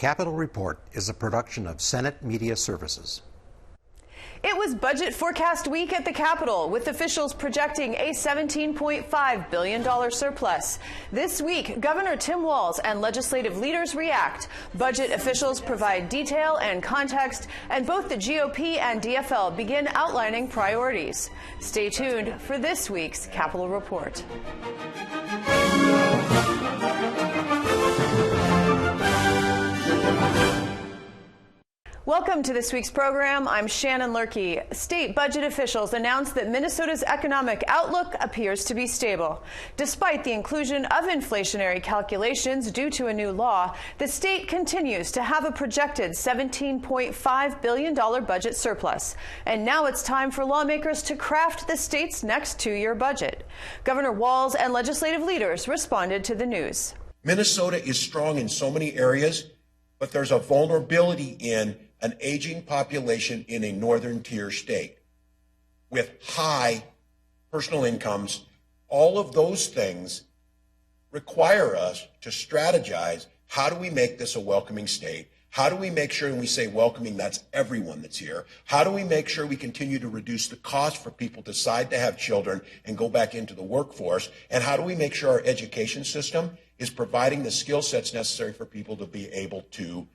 Capitol Report is a production of Senate Media Services. It was budget forecast week at the Capitol, with officials projecting a $17.5 billion surplus. This week, Governor Tim Walz and legislative leaders react. Budget officials provide detail and context, and both the GOP and DFL begin outlining priorities. Stay tuned for this week's Capitol Report. Welcome to this week's program. I'm Shannon Loehrke. State budget officials announced that Minnesota's economic outlook appears to be stable. Despite the inclusion of inflationary calculations due to a new law, the state continues to have a projected $17.5 billion budget surplus. And now it's time for lawmakers to craft the state's next two-year budget. Governor Walz and legislative leaders responded to the news. Minnesota is strong in so many areas, but there's a vulnerability in an aging population in a northern tier state with high personal incomes. All of those things require us to strategize. How do we make this a welcoming state? How do we make sure, when we say welcoming, that's everyone that's here? How do we make sure we continue to reduce the cost for people to decide to have children and go back into the workforce? And how do we make sure our education system is providing the skill sets necessary for people to be able to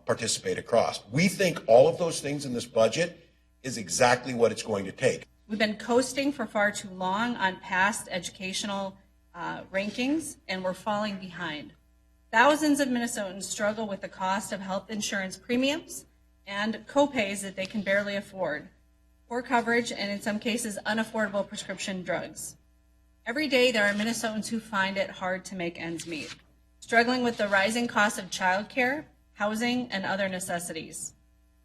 participate across? We think all of those things in this budget is exactly what it's going to take. We've been coasting for far too long on past educational rankings, and we're falling behind. Thousands of Minnesotans struggle with the cost of health insurance premiums and co-pays that they can barely afford, poor coverage, and in some cases unaffordable prescription drugs. Every day there are Minnesotans who find it hard to make ends meet, struggling with the rising cost of childcare, housing, and other necessities.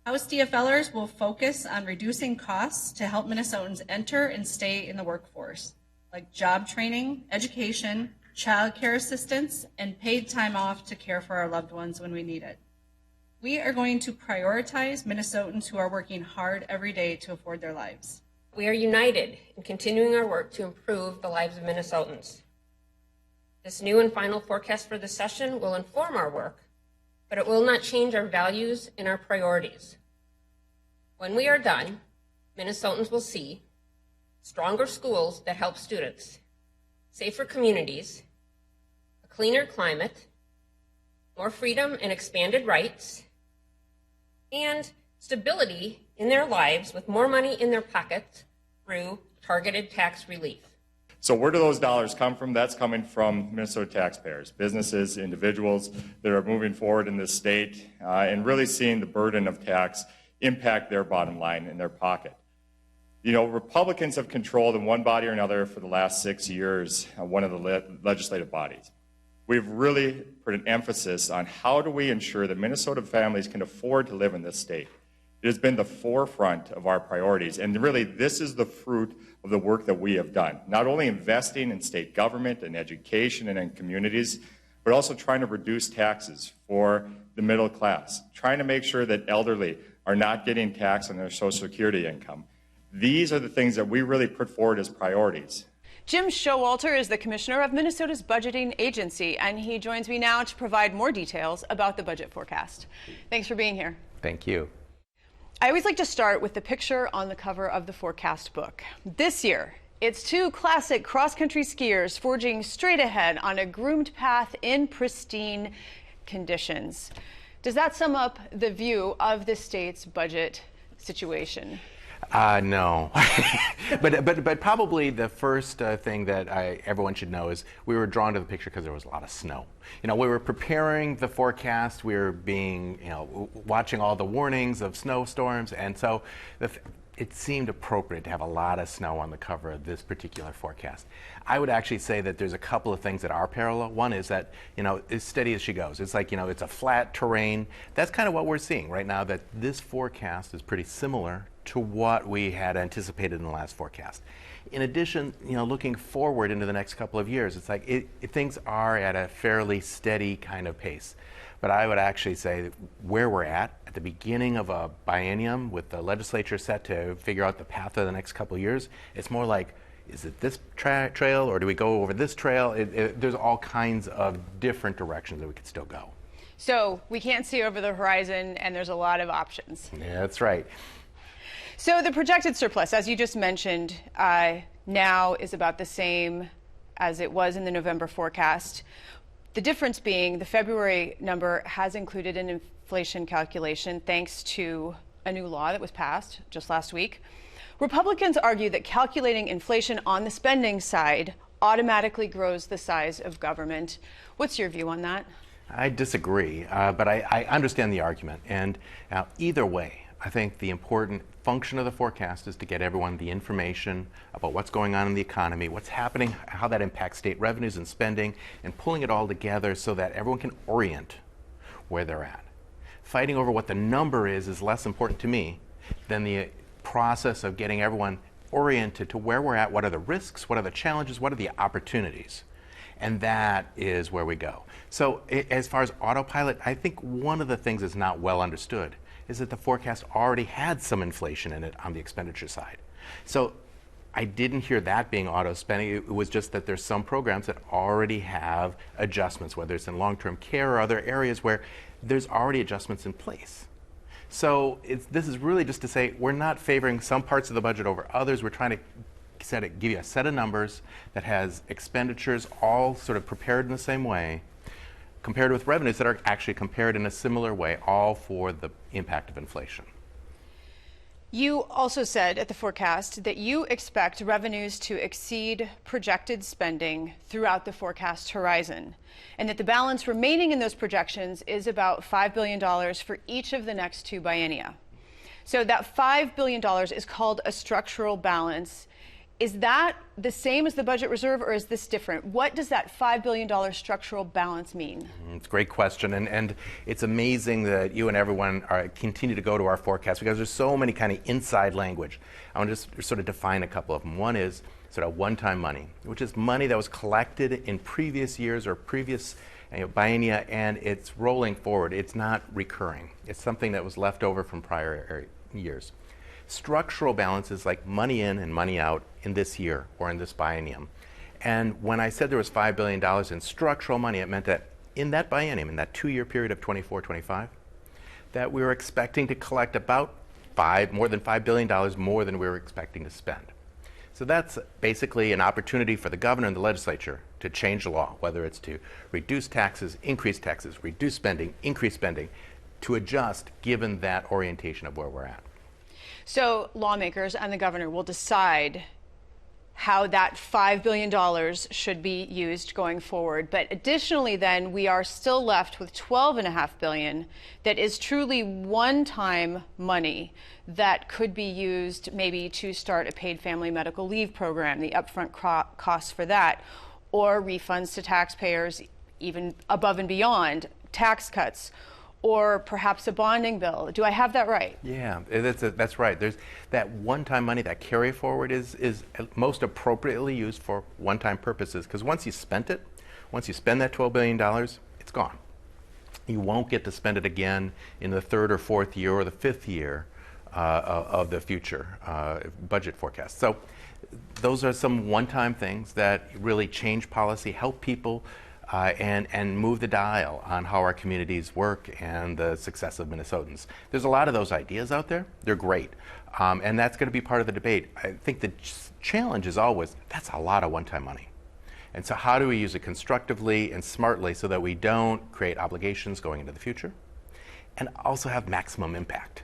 House DFLers will focus on reducing costs to help Minnesotans enter and stay in the workforce, like job training, education, child care assistance, and paid time off to care for our loved ones when we need it. We are going to prioritize Minnesotans who are working hard every day to afford their lives. We are united in continuing our work to improve the lives of Minnesotans. This new and final forecast for the session will inform our work, but it will not change our values and our priorities. When we are done, Minnesotans will see stronger schools that help students, safer communities, a cleaner climate, more freedom and expanded rights, and stability in their lives with more money in their pockets through targeted tax relief. So where do those dollars come from? That's coming from Minnesota taxpayers, businesses, individuals that are moving forward in this state and really seeing the burden of tax impact their bottom line in their pocket. You know, Republicans have controlled in one body or another for the last 6 years one of the legislative bodies. We've really put an emphasis on how do we ensure that Minnesota families can afford to live in this state. It has been the forefront of our priorities, and really this is the fruit of the work that we have done, not only investing in state government and education and in communities, but also trying to reduce taxes for the middle class, trying to make sure that elderly are not getting taxed on their Social Security income. These are the things that we really put forward as priorities. Jim Schowalter is the commissioner of Minnesota's budgeting agency, and he joins me now to provide more details about the budget forecast. Thanks for being here. Thank you. I always like to start with the picture on the cover of the forecast book. This year, it's two classic cross-country skiers forging straight ahead on a groomed path in pristine conditions. Does that sum up the view of the state's budget situation? No. but probably the first thing that everyone should know is we were drawn to the picture because there was a lot of snow. You know, we were preparing the forecast, we were watching all the warnings of snowstorms, and so it seemed appropriate to have a lot of snow on the cover of this particular forecast. I would actually say that there's a couple of things that are parallel. One is that, as steady as she goes. It's like, it's a flat terrain. That's kind of what we're seeing right now, that this forecast is pretty similar to what we had anticipated in the last forecast. In addition, looking forward into the next couple of years, it's like things are at a fairly steady kind of pace. But I would actually say where we're at the beginning of a biennium with the legislature set to figure out the path of the next couple of years, it's more like, is it this trail or do we go over this trail? There's all kinds of different directions that we could still go. So we can't see over the horizon, and there's a lot of options. Yeah, that's right. So the projected surplus, as you just mentioned, now is about the same as it was in the November forecast. The difference being the February number has included an inflation calculation thanks to a new law that was passed just last week. Republicans argue that calculating inflation on the spending side automatically grows the size of government. What's your view on that? I disagree, but I understand the argument. And either way, I think the important function of the forecast is to get everyone the information about what's going on in the economy, what's happening, how that impacts state revenues and spending, and pulling it all together so that everyone can orient where they're at. Fighting over what the number is less important to me than the process of getting everyone oriented to where we're at, what are the risks, what are the challenges, what are the opportunities. And that is where we go. So as far as autopilot, I think one of the things that's not well understood is that the forecast already had some inflation in it on the expenditure side. So I didn't hear that being auto spending. It was just that there's some programs that already have adjustments, whether it's in long-term care or other areas where there's already adjustments in place. So this is really just to say we're not favoring some parts of the budget over others. We're trying to give you a set of numbers that has expenditures all sort of prepared in the same way, compared with revenues that are actually compared in a similar way, all for the impact of inflation. You also said at the forecast that you expect revenues to exceed projected spending throughout the forecast horizon, and that the balance remaining in those projections is about $5 billion for each of the next two biennia. So that $5 billion is called a structural balance. Is that the same as the budget reserve, or is this different? What does that $5 billion structural balance mean? It's a great question, and it's amazing that you and everyone continue to go to our forecast because there's so many kind of inside language. I want to just sort of define a couple of them. One is sort of one-time money, which is money that was collected in previous years or previous biennia, and it's rolling forward. It's not recurring. It's something that was left over from prior years. Structural balance is like money in and money out in this year or in this biennium. And when I said there was $5 billion in structural money, it meant that in that biennium, in that 2-year period of 24-25, that we were expecting to collect about more than $5 billion more than we were expecting to spend. So that's basically an opportunity for the governor and the legislature to change the law, whether it's to reduce taxes, reduce spending, increase spending, to adjust given that orientation of where we're at. So lawmakers and the governor will decide how that $5 billion should be used going forward. But additionally, then, we are still left with $12.5 billion that is truly one-time money that could be used maybe to start a paid family medical leave program, the upfront costs for that, or refunds to taxpayers even above and beyond, tax cuts, or perhaps a bonding bill. Do I have that right? Yeah, that's right. There's that one-time money, that carry forward is most appropriately used for one-time purposes, because once you spend that $12 billion, it's gone. You won't get to spend it again in the 3rd or 4th year or the 5th year of the future budget forecast. So those are some one-time things that really change policy, help people, and move the dial on how our communities work and the success of Minnesotans. There's a lot of those ideas out there. They're great. And that's going to be part of the debate. I think the challenge is always, that's a lot of one-time money. And so how do we use it constructively and smartly so that we don't create obligations going into the future and also have maximum impact,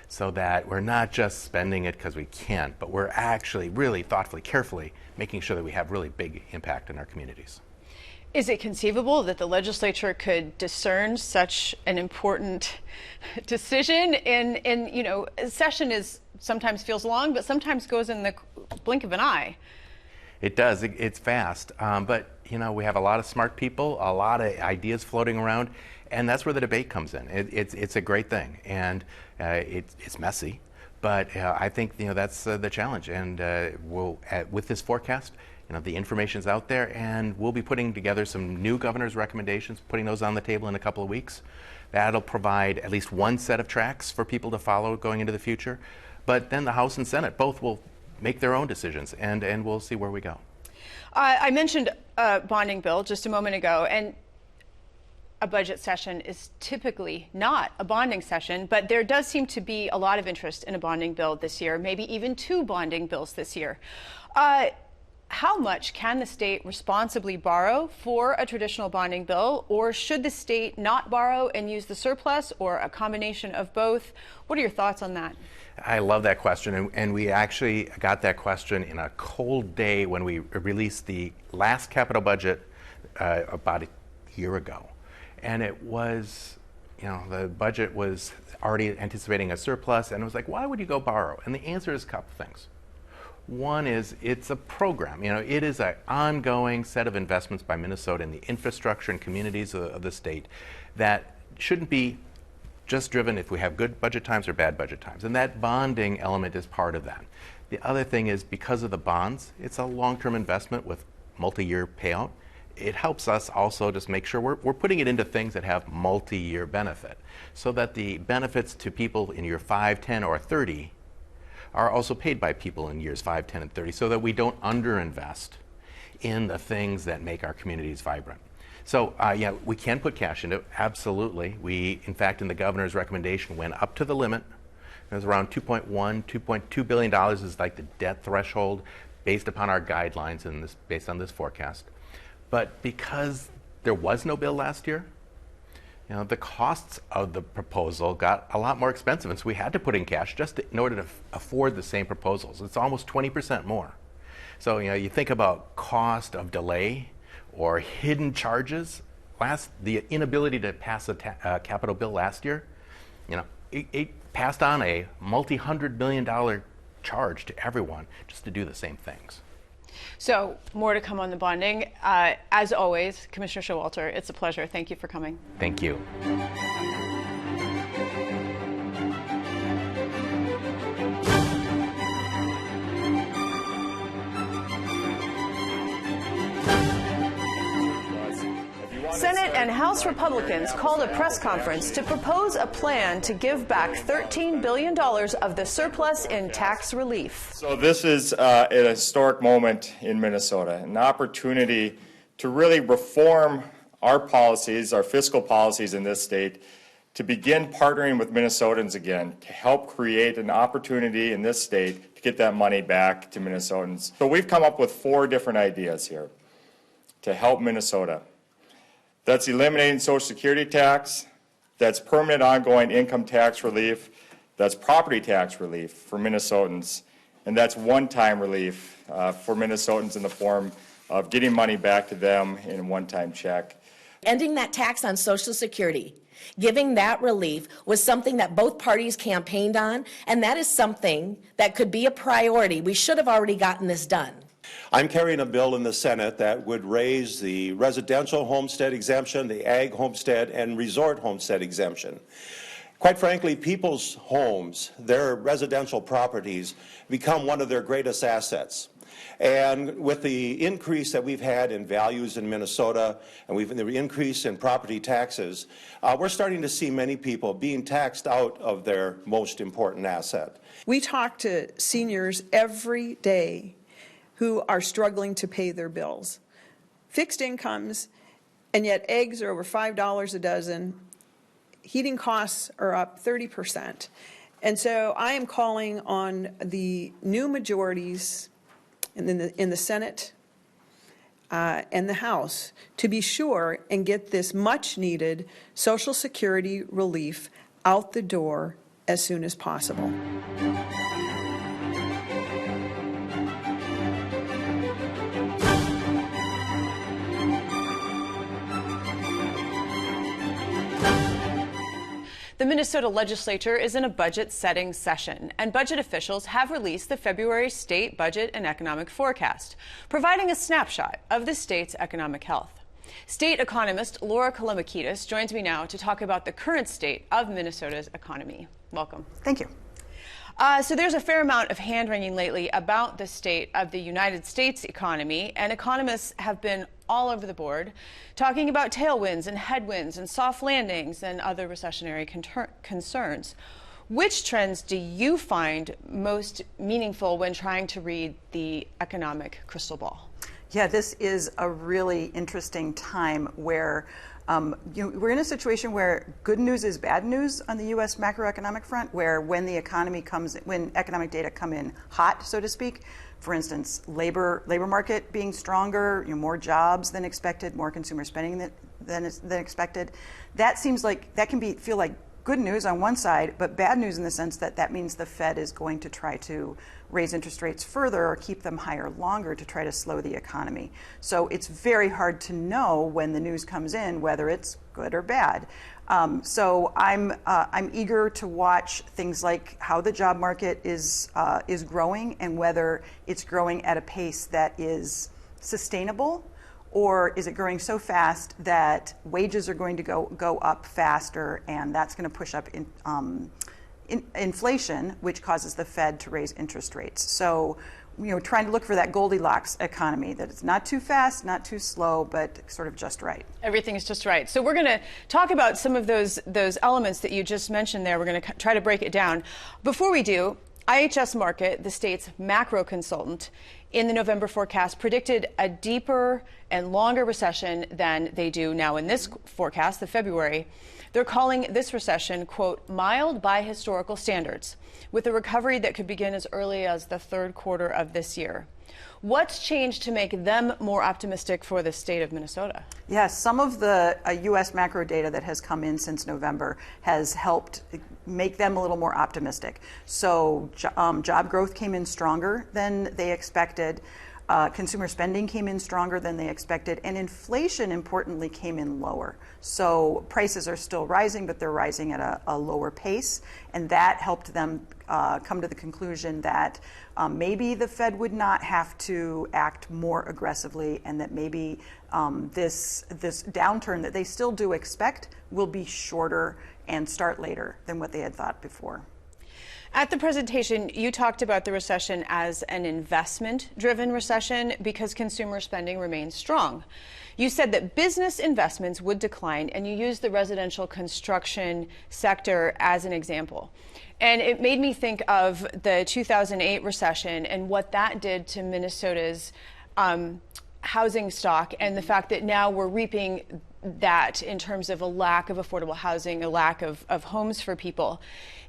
so that we're not just spending it because we can, but we're actually really thoughtfully, carefully making sure that we have really big impact in our communities. Is it conceivable that the legislature could discern such an important decision in session sometimes feels long, but sometimes goes in the blink of an eye? It does. It's fast. But we have a lot of smart people, a lot of ideas floating around, and that's where the debate comes in. It's a great thing, and it's messy, but I think that's the challenge. And with this forecast, the information's out there, and we'll be putting together some new governor's recommendations, putting those on the table in a couple of weeks. That'll provide at least one set of tracks for people to follow going into the future. But then the House and Senate both will make their own decisions, and we'll see where we go. I mentioned a bonding bill just a moment ago, and a budget session is typically not a bonding session, but there does seem to be a lot of interest in a bonding bill this year, maybe even 2 bonding bills this year. How much can the state responsibly borrow for a traditional bonding bill, or should the state not borrow and use the surplus, or a combination of both? What are your thoughts on that? I love that question, and we actually got that question in a cold day when we released the last capital budget about a year ago. And it was, the budget was already anticipating a surplus, and it was like, why would you go borrow? And the answer is a couple things. One is it's a program. It is an ongoing set of investments by Minnesota in the infrastructure and communities of the state that shouldn't be just driven if we have good budget times or bad budget times. And that bonding element is part of that. The other thing is, because of the bonds, it's a long-term investment with multi-year payout. It helps us also just make sure we're putting it into things that have multi-year benefit, so that the benefits to people in year 5, 10, or 30 are also paid by people in years 5, 10, and 30, so that we don't underinvest in the things that make our communities vibrant. So yeah, we can put cash into it, absolutely. We, in fact, in the governor's recommendation, went up to the limit. It was around $2.2 billion is like the debt threshold based upon our guidelines and based on this forecast. But because there was no bill last year, the costs of the proposal got a lot more expensive, and so we had to put in cash just in order to afford the same proposals. It's almost 20% more. So you think about cost of delay or hidden charges. The inability to pass a capital bill last year, it passed on a multi-$100 million charge to everyone just to do the same things. So more to come on the bonding. As always, Commissioner Schowalter, it's a pleasure. Thank you for coming. Thank you. Senate and House Republicans called a press conference to propose a plan to give back $13 billion of the surplus in tax relief. So this is a historic moment in Minnesota, an opportunity to really reform our policies, our fiscal policies in this state, to begin partnering with Minnesotans again, to help create an opportunity in this state to get that money back to Minnesotans. So we've come up with 4 different ideas here to help Minnesota. That's eliminating Social Security tax, that's permanent ongoing income tax relief, that's property tax relief for Minnesotans, and that's one-time relief for Minnesotans in the form of getting money back to them in a one-time check. Ending that tax on Social Security, giving that relief, was something that both parties campaigned on, and that is something that could be a priority. We should have already gotten this done. I'm carrying a bill in the Senate that would raise the residential homestead exemption, the ag homestead, and resort homestead exemption. Quite frankly, people's homes, their residential properties, become one of their greatest assets. And with the increase that we've had in values in Minnesota, and the increase in property taxes, we're starting to see many people being taxed out of their most important asset. We talk to seniors every day who are struggling to pay their bills. Fixed incomes, and yet eggs are over $5 a dozen. Heating costs are up 30%. And so I am calling on the new majorities in the Senate and the House to be sure and get this much-needed Social Security relief out the door as soon as possible. The Minnesota legislature is in a budget-setting session, and budget officials have released the February state budget and economic forecast, providing a snapshot of the state's economic health. State economist Kalambokidis joins me now to talk about the current state of Minnesota's economy. Welcome. Thank you. So there's a fair amount of hand-wringing lately about the state of the United States economy, and economists have been all over the board talking about tailwinds and headwinds and soft landings and other recessionary concerns. Which trends do you find most meaningful when trying to read the economic crystal ball? Yeah, this is a really interesting time where We're in a situation where good news is bad news on the U.S. macroeconomic front, where when economic data come in hot, so to speak, for instance, labor market being stronger, more jobs than expected, more consumer spending than expected, that seems like that can feel like good news on one side, but bad news in the sense that means the Fed is going to try to raise interest rates further or keep them higher longer to try to slow the economy. So it's very hard to know when the news comes in whether it's good or bad. So I'm eager to watch things like how the job market is growing and whether it's growing at a pace that is sustainable, or is it growing so fast that wages are going to go up faster, and that's going to push up inflation, which causes the Fed to raise interest rates. So, trying to look for that Goldilocks economy, that it's not too fast, not too slow, but sort of just right. Everything is just right. So we're going to talk about some of those elements that you just mentioned there. We're going to try to break it down. Before we do, IHS Markit, the state's macro consultant, in the November forecast predicted a deeper and longer recession than they do now in this forecast, the February. They're calling this recession, quote, mild by historical standards, with a recovery that could begin as early as the third quarter of this year. What's changed to make them more optimistic for the state of Minnesota? Yes, some of the U.S. macro data that has come in since November has helped make them a little more optimistic. So job growth came in stronger than they expected. Consumer spending came in stronger than they expected, and inflation, importantly, came in lower. So prices are still rising, but they're rising at a lower pace, and that helped them come to the conclusion that maybe the Fed would not have to act more aggressively, and that maybe this downturn that they still do expect will be shorter and start later than what they had thought before. At the presentation, you talked about the recession as an investment-driven recession because consumer spending remains strong. You said that business investments would decline, and you used the residential construction sector as an example. And it made me think of the 2008 recession and what that did to Minnesota's housing stock, and the fact that now we're reaping that in terms of a lack of affordable housing, a lack of homes for people.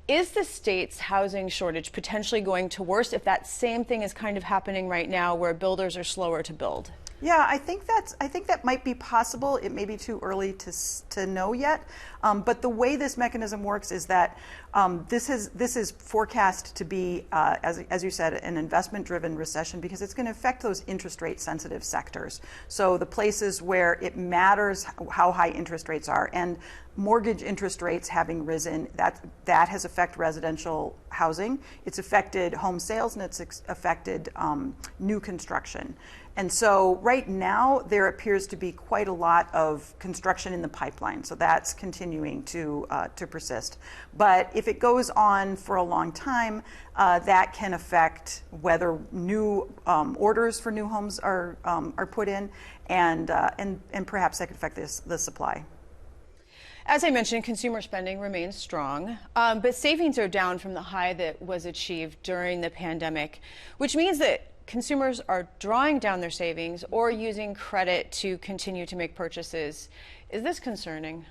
Is the state's housing shortage potentially going to worse if that same thing is kind of happening right now, where builders are slower to build? Yeah, I think that might be possible. It may be too early to know yet. But the way this mechanism works is that this is forecast to be, as you said, an investment-driven recession, because it's going to affect those interest rate-sensitive sectors. So the places where it matters how high interest rates are, and mortgage interest rates having risen, that has affected residential housing. It's affected home sales, and it's affected new construction. And so right now, there appears to be quite a lot of construction in the pipeline. So that's continuing to persist. But if it goes on for a long time, that can affect whether new orders for new homes are put in, and perhaps that could affect the supply. As I mentioned, consumer spending remains strong, but savings are down from the high that was achieved during the pandemic, which means that consumers are drawing down their savings or using credit to continue to make purchases. Is this concerning?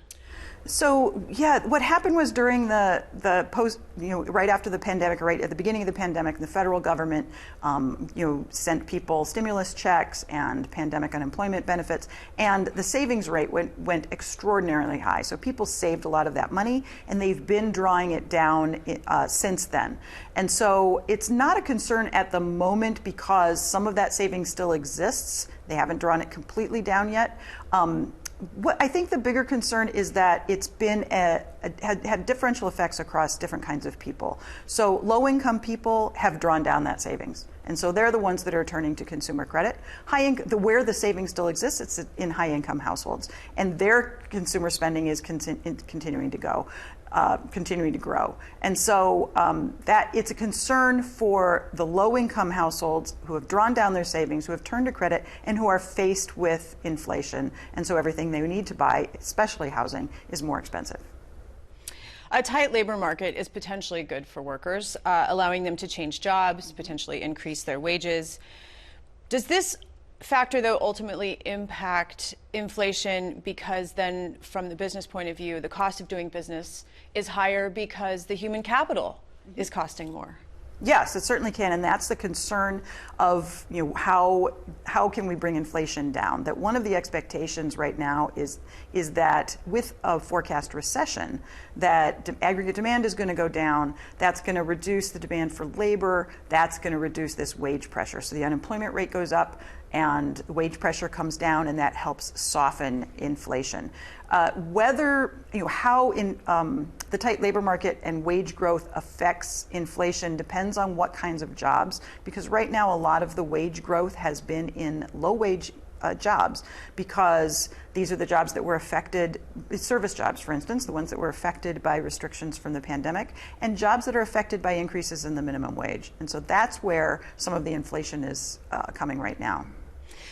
So, yeah, what happened was during the post, right after the pandemic, or right at the beginning of the pandemic, the federal government, sent people stimulus checks and pandemic unemployment benefits, and the savings rate went extraordinarily high. So people saved a lot of that money, and they've been drawing it down since then. And so it's not a concern at the moment because some of that savings still exists. They haven't drawn it completely down yet. What I think the bigger concern is that it's been had differential effects across different kinds of people. So low-income people have drawn down that savings, and so they're the ones that are turning to consumer credit. Where the savings still exists, it's in high-income households, and their consumer spending is continuing to grow. And so that it's a concern for the low-income households who have drawn down their savings, who have turned to credit, and who are faced with inflation. And so everything they need to buy, especially housing, is more expensive. A tight labor market is potentially good for workers, allowing them to change jobs, potentially increase their wages. Does this factor, though, ultimately impact inflation because then, from the business point of view, the cost of doing business is higher because the human capital is costing more? Yes, it certainly can, and that's the concern of how can we bring inflation down. That one of the expectations right now is that with a forecast recession, that aggregate demand is going to go down. That's going to reduce the demand for labor. That's going to reduce this wage pressure. So the unemployment rate goes up, and wage pressure comes down, and that helps soften inflation. How the tight labor market and wage growth affects inflation depends on what kinds of jobs, because right now a lot of the wage growth has been in low-wage jobs, because these are the jobs that were affected, service jobs, for instance, the ones that were affected by restrictions from the pandemic, and jobs that are affected by increases in the minimum wage. And so that's where some of the inflation is coming right now.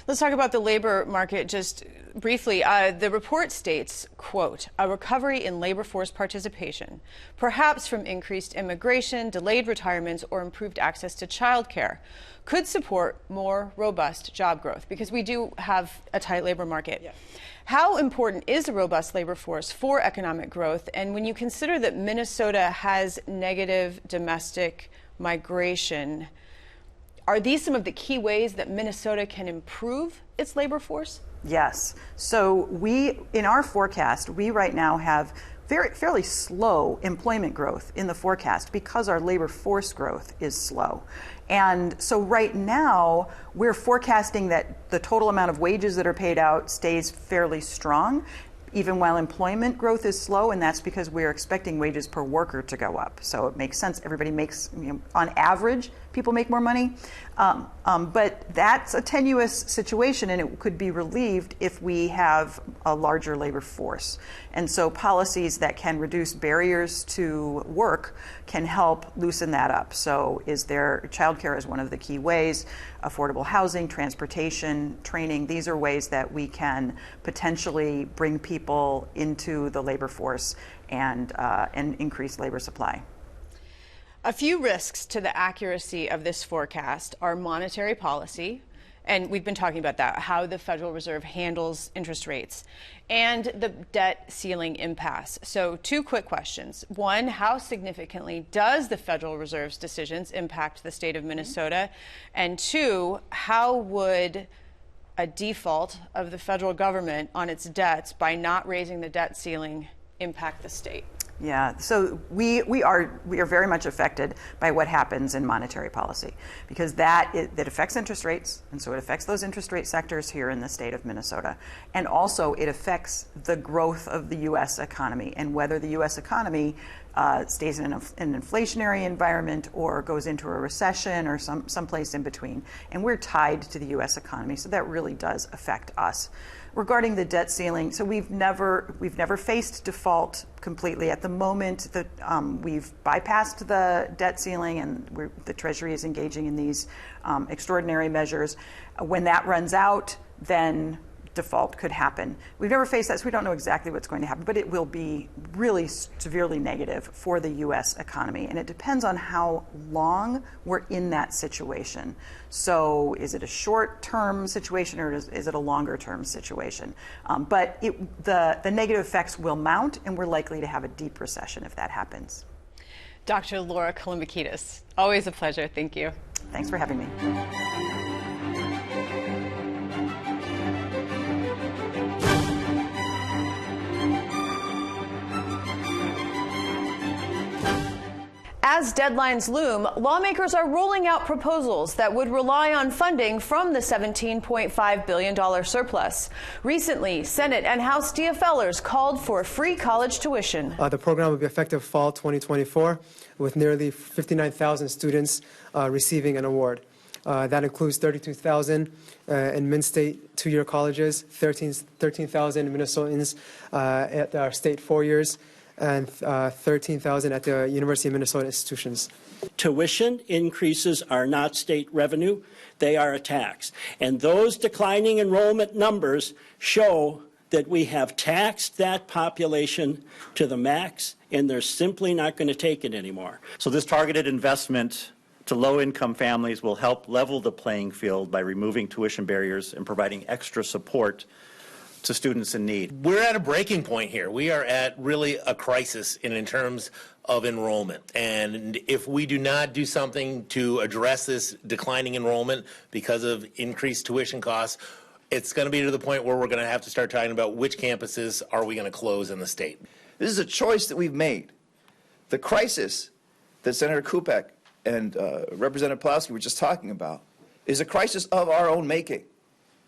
Let's talk about the labor market just briefly. The report states, quote, a recovery in labor force participation, perhaps from increased immigration, delayed retirements, or improved access to childcare, could support more robust job growth, because we do have a tight labor market. Yeah. How important is a robust labor force for economic growth? And when you consider that Minnesota has negative domestic migration, are these some of the key ways that Minnesota can improve its labor force? Yes. So in our forecast, we right now have fairly slow employment growth in the forecast because our labor force growth is slow. And so right now, we're forecasting that the total amount of wages that are paid out stays fairly strong, even while employment growth is slow, and that's because we're expecting wages per worker to go up. So it makes sense. Everybody makes, on average, people make more money. But that's a tenuous situation, and it could be relieved if we have a larger labor force. And so policies that can reduce barriers to work can help loosen that up. So childcare is one of the key ways, affordable housing, transportation, training. These are ways that we can potentially bring people into the labor force and increase labor supply. A few risks to the accuracy of this forecast are monetary policy, and we've been talking about that, how the Federal Reserve handles interest rates, and the debt ceiling impasse. So 2 quick questions. 1, how significantly does the Federal Reserve's decisions impact the state of Minnesota? And 2, how would a default of the federal government on its debts by not raising the debt ceiling impact the state? Yeah, so we are very much affected by what happens in monetary policy, because that affects interest rates, and so it affects those interest rate sectors here in the state of Minnesota, and also it affects the growth of the U.S. economy and whether the U.S. economy stays in an inflationary environment or goes into a recession or someplace in between. And we're tied to the U.S. economy, so that really does affect us. Regarding the debt ceiling, so we've never faced default completely. At the moment, we've bypassed the debt ceiling, and the Treasury is engaging in these extraordinary measures. When that runs out, then default could happen. We've never faced that, so we don't know exactly what's going to happen, but it will be really severely negative for the U.S. economy, and it depends on how long we're in that situation. So is it a short-term situation, or is it a longer-term situation? But the negative effects will mount, and we're likely to have a deep recession if that happens. Dr. Laura Kalambokidis, always a pleasure. Thank you. Thanks for having me. As deadlines loom, lawmakers are rolling out proposals that would rely on funding from the $17.5 billion surplus. Recently, Senate and House DFLers called for free college tuition. The program will be effective fall 2024, with nearly 59,000 students receiving an award. That includes 32,000 in Min-State two-year colleges, 13,000 Minnesotans at our state 4 years, and 13,000 at the University of Minnesota institutions. Tuition increases are not state revenue, they are a tax. And those declining enrollment numbers show that we have taxed that population to the max, and they're simply not going to take it anymore. So this targeted investment to low-income families will help level the playing field by removing tuition barriers and providing extra support to students in need. We're at a breaking point here. We are at really a crisis in terms of enrollment. And if we do not do something to address this declining enrollment because of increased tuition costs, it's going to be to the point where we're going to have to start talking about which campuses are we going to close in the state. This is a choice that we've made. The crisis that Senator Kupek and Representative Pawlowski were just talking about is a crisis of our own making.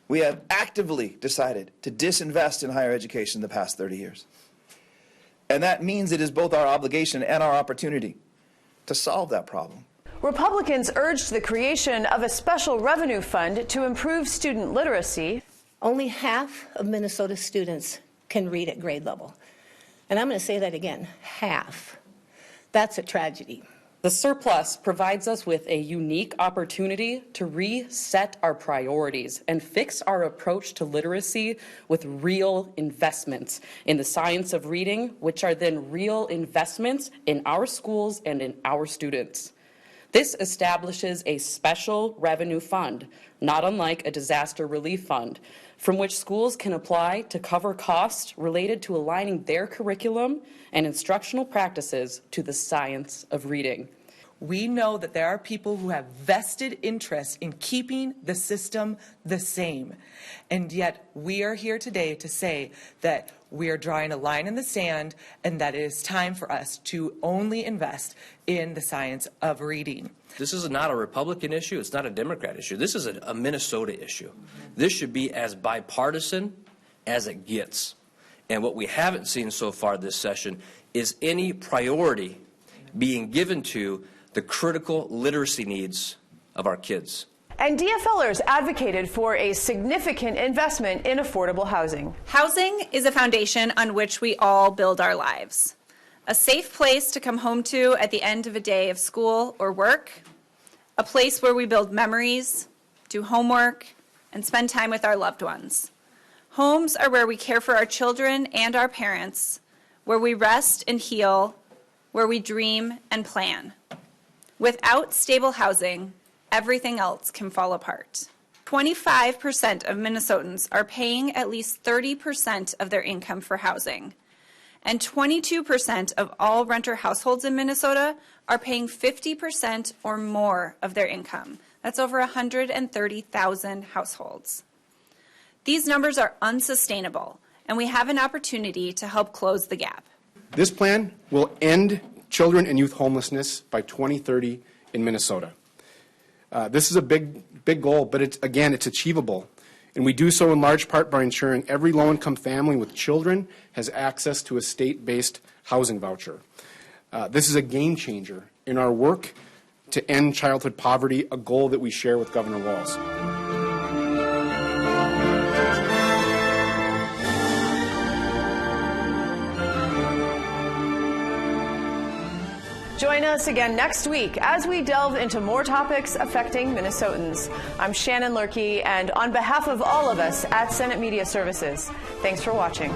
We have actively decided to disinvest in higher education in the past 30 years. And that means it is both our obligation and our opportunity to solve that problem. Republicans urged the creation of a special revenue fund to improve student literacy. Only half of Minnesota students can read at grade level. And I'm going to say that again, half. That's a tragedy. The surplus provides us with a unique opportunity to reset our priorities and fix our approach to literacy with real investments in the science of reading, which are then real investments in our schools and in our students. This establishes a special revenue fund, not unlike a disaster relief fund, from which schools can apply to cover costs related to aligning their curriculum and instructional practices to the science of reading. We know that there are people who have vested interest in keeping the system the same. And yet we are here today to say that we are drawing a line in the sand and that it is time for us to only invest in the science of reading. This is not a Republican issue. It's not a Democrat issue. This is a Minnesota issue. This should be as bipartisan as it gets. And what we haven't seen so far this session is any priority being given to the critical literacy needs of our kids. And DFLers advocated for a significant investment in affordable housing. Housing is a foundation on which we all build our lives. A safe place to come home to at the end of a day of school or work. A place where we build memories, do homework, and spend time with our loved ones. Homes are where we care for our children and our parents, where we rest and heal, where we dream and plan. Without stable housing, everything else can fall apart. 25% of Minnesotans are paying at least 30% of their income for housing. And 22% of all renter households in Minnesota are paying 50% or more of their income. That's over 130,000 households. These numbers are unsustainable, and we have an opportunity to help close the gap. This plan will end children and youth homelessness by 2030 in Minnesota. This is a big goal, but it's achievable. And we do so in large part by ensuring every low-income family with children has access to a state-based housing voucher. This is a game changer in our work to end childhood poverty, a goal that we share with Governor Walz. Join us again next week as we delve into more topics affecting Minnesotans. I'm Shannon Loehrke, and on behalf of all of us at Senate Media Services, thanks for watching.